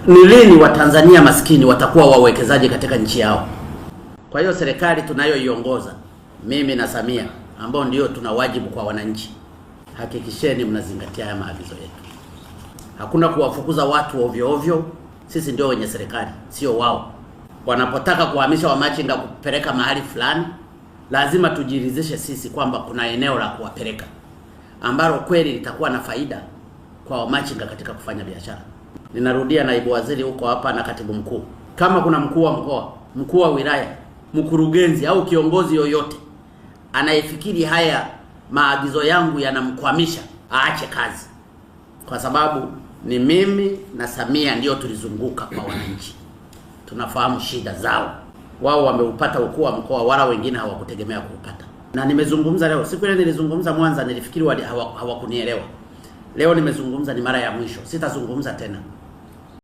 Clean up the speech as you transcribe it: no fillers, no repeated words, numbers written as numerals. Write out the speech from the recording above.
Ni lini Watanzania maskini watakuwa wawekezaji katika nchi yao? Kwa hiyo serikali tunayoiongoza, mimi na Samia, ambao ndio tuna wajibu kwa wananchi, hakikisheni mnazingatia haya maagizo yetu. Hakuna kuwafukuza watu ovyo ovyo. Sisi ndio wenye serikali, sio wao. Wanapotaka kuhamisha wamachinga kupeleka mahali fulani, lazima tujiridhishe sisi kwamba kuna eneo la kuwapeleka ambalo kweli litakuwa na faida kwa wamachinga katika kufanya biashara. Ninarudia, naibu waziri huko hapa na katibu mkuu, kama kuna mkuu wa mkoa, mkuu wa wilaya, mkurugenzi au kiongozi yoyote anayefikiri haya maagizo yangu yanamkwamisha, aache kazi, kwa sababu ni mimi na Samia ndio tulizunguka kwa wananchi, tunafahamu shida zao. Wao wameupata ukuu wa mkoa, wala wengine hawakutegemea kuupata. Na nimezungumza leo, siku ile nilizungumza Mwanza, nilifikiri hawakunielewa. Leo nimezungumza, ni mara ya mwisho, sitazungumza tena.